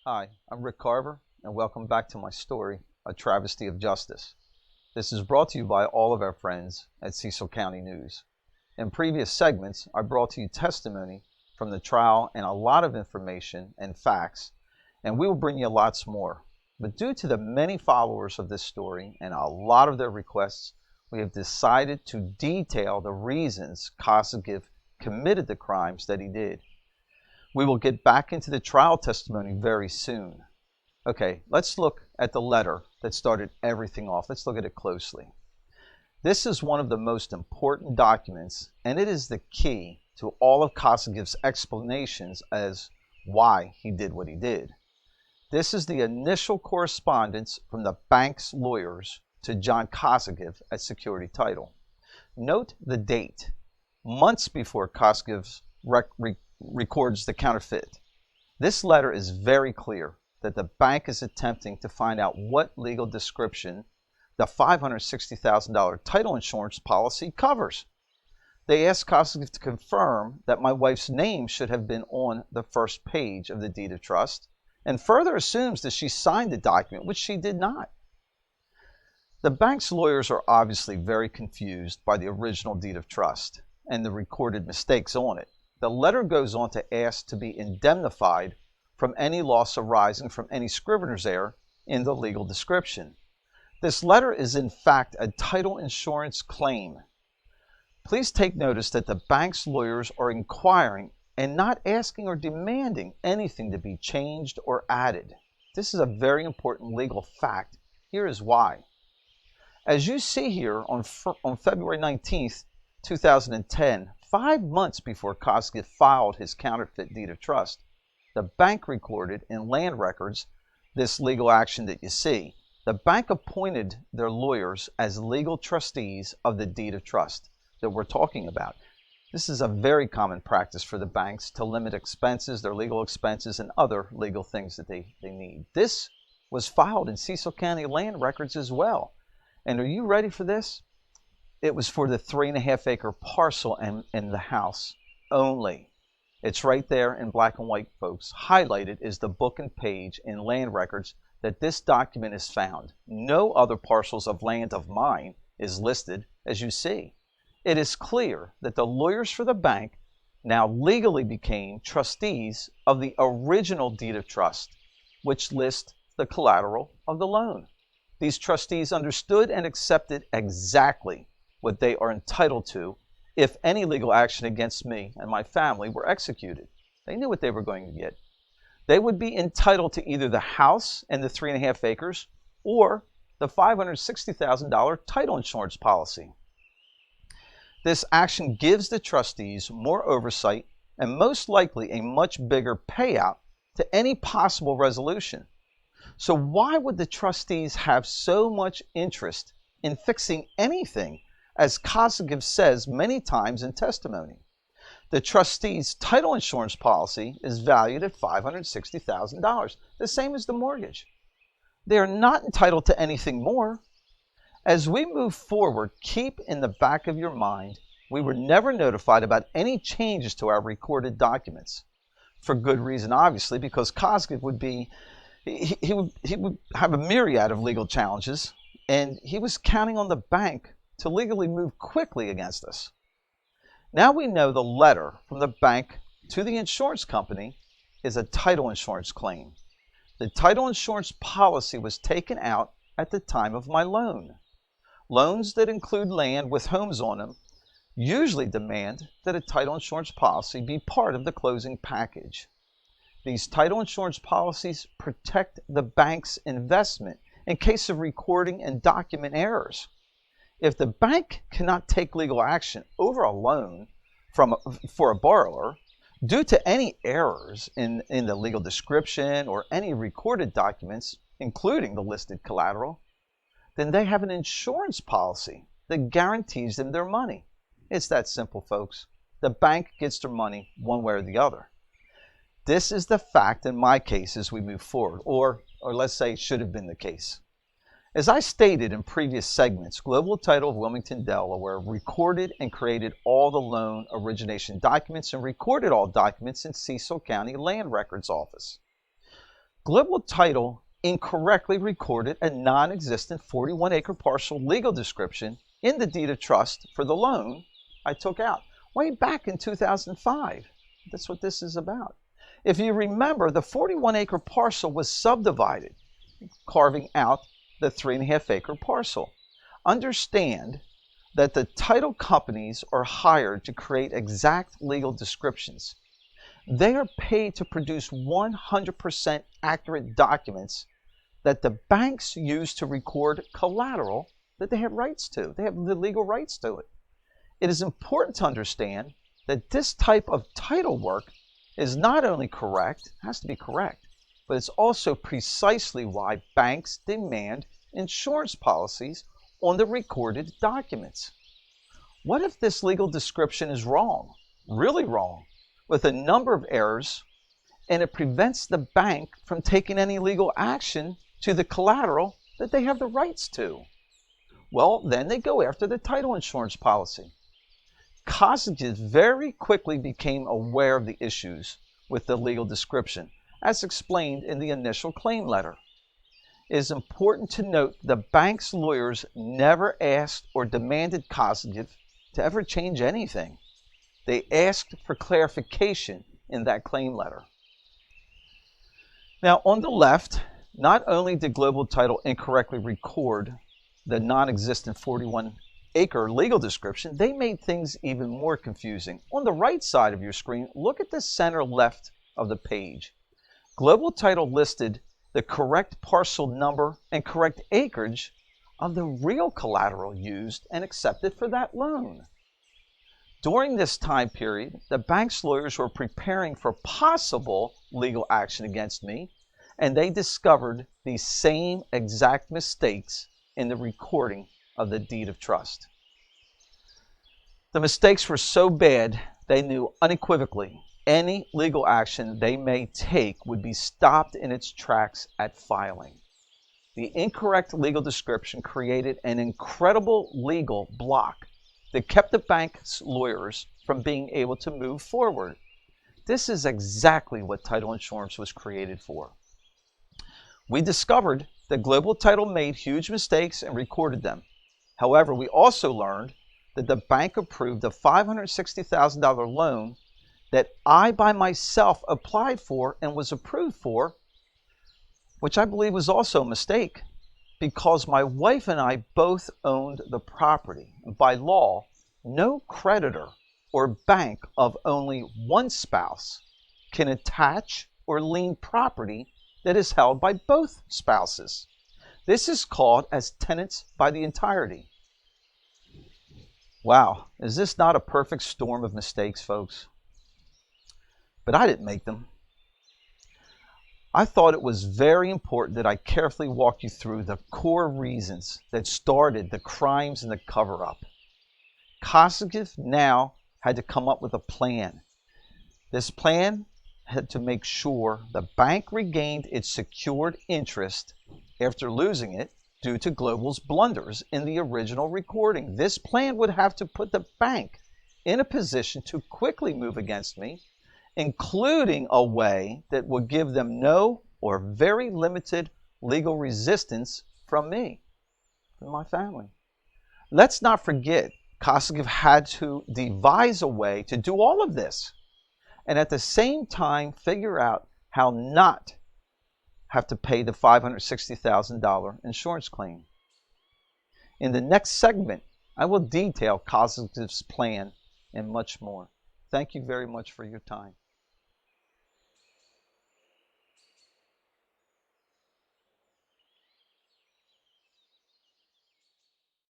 Hi, I'm Rick Carver, and welcome back to my story, A Travesty of Justice. This is brought to you by all of our friends at Cecil County News. In previous segments, I brought to you testimony from the trial and a lot of information and facts, and we will bring you lots more. But due to the many followers of this story and a lot of their requests, we have decided to detail the reasons Kosogiv committed the crimes that he did. We will get back into the trial testimony very soon. Okay, let's look at the letter that started everything off. Let's look at it closely. This is one of the most important documents, and it is the key to all of Kosogiv's explanations as why he did what he did. This is the initial correspondence from the bank's lawyers to John Kosogiv at Security Title. Note the date, months before Kosogiv records the counterfeit. This letter is very clear that the bank is attempting to find out what legal description the $560,000 title insurance policy covers. They asked Kosogiv to confirm that my wife's name should have been on the first page of the deed of trust, and further assumes that she signed the document, which she did not. The bank's lawyers are obviously very confused by the original deed of trust and the recorded mistakes on it. The letter goes on to ask to be indemnified from any loss arising from any scrivener's error in the legal description. This letter is in fact a title insurance claim. Please take notice that the bank's lawyers are inquiring and not asking or demanding anything to be changed or added. This is a very important legal fact. Here is why. As you see here on February 19th, 2010, 5 months before Kosogiv filed his counterfeit deed of trust, the bank recorded in land records this legal action that you see. The bank appointed their lawyers as legal trustees of the deed of trust that we're talking about. This is a very common practice for the banks to limit expenses, their legal expenses, and other legal things that they need. This was filed in Cecil County land records as well. And are you ready for this? It was for the 3.5-acre parcel and the house only. It's right there in black and white, folks. Highlighted is the book and page in land records that this document is found. No other parcels of land of mine is listed, as you see. It is clear that the lawyers for the bank now legally became trustees of the original deed of trust, which lists the collateral of the loan. These trustees understood and accepted exactly what they are entitled to if any legal action against me and my family were executed. They knew what they were going to get. They would be entitled to either the house and the 3.5 acres or the $560,000 title insurance policy. This action gives the trustees more oversight and most likely a much bigger payout to any possible resolution. So why would the trustees have so much interest in fixing anything, as Kosogiv says many times in testimony? The trustees' title insurance policy is valued at $560,000, the same as the mortgage. They are not entitled to anything more. As we move forward, keep in the back of your mind, we were never notified about any changes to our recorded documents. For good reason, obviously, because Kosogiv would be he would have a myriad of legal challenges, and he was counting on the bank to legally move quickly against us. Now we know the letter from the bank to the insurance company is a title insurance claim. The title insurance policy was taken out at the time of my loan. Loans that include land with homes on them usually demand that a title insurance policy be part of the closing package. These title insurance policies protect the bank's investment in case of recording and document errors. If the bank cannot take legal action over a loan for a borrower due to any errors in the legal description or any recorded documents, including the listed collateral, then they have an insurance policy that guarantees them their money. It's that simple, folks. The bank gets their money one way or the other. This is the fact in my case as we move forward, or let's say it should have been the case. As I stated in previous segments, Global Title of Wilmington, Delaware recorded and created all the loan origination documents and recorded all documents in Cecil County Land Records Office. Global Title incorrectly recorded a non-existent 41-acre parcel legal description in the deed of trust for the loan I took out way back in 2005. That's what this is about. If you remember, the 41-acre parcel was subdivided, carving out the 3.5-acre parcel. Understand that the title companies are hired to create exact legal descriptions. They are paid to produce 100% accurate documents that the banks use to record collateral that they have rights to. They have the legal rights to it. It is important to understand that this type of title work is not only correct, has to be correct, but it's also precisely why banks demand insurance policies on the recorded documents. What if this legal description is wrong, really wrong, with a number of errors, and it prevents the bank from taking any legal action to the collateral that they have the rights to? Well, then they go after the title insurance policy. Kosygin very quickly became aware of the issues with the legal description, as explained in the initial claim letter. It is important to note the bank's lawyers never asked or demanded Kosygin to ever change anything. They asked for clarification in that claim letter. Now, on the left, not only did Global Title incorrectly record the non-existent 41-acre legal description, they made things even more confusing. On the right side of your screen, look at the center left of the page. Global Title listed the correct parcel number and correct acreage of the real collateral used and accepted for that loan. During this time period, the bank's lawyers were preparing for possible legal action against me, and they discovered the same exact mistakes in the recording of the deed of trust. The mistakes were so bad, they knew unequivocally any legal action they may take would be stopped in its tracks at filing. The incorrect legal description created an incredible legal block that kept the bank's lawyers from being able to move forward. This is exactly what title insurance was created for. We discovered that Global Title made huge mistakes and recorded them. However, we also learned that the bank approved a $560,000 loan that I by myself applied for and was approved for, which I believe was also a mistake, because my wife and I both owned the property. By law, no creditor or bank of only one spouse can attach or lien property that is held by both spouses. This is called as tenants by the entirety. Wow, is this not a perfect storm of mistakes, folks? But I didn't make them. I thought it was very important that I carefully walk you through the core reasons that started the crimes and the cover-up. Kosygin now had to come up with a plan. This plan had to make sure the bank regained its secured interest after losing it due to Global's blunders in the original recording. This plan would have to put the bank in a position to quickly move against me, including a way that would give them no or very limited legal resistance from me and my family. Let's not forget, Kosygin had to devise a way to do all of this and at the same time figure out how not have to pay the $560,000 insurance claim. In the next segment, I will detail Kosygin's plan and much more. Thank you very much for your time.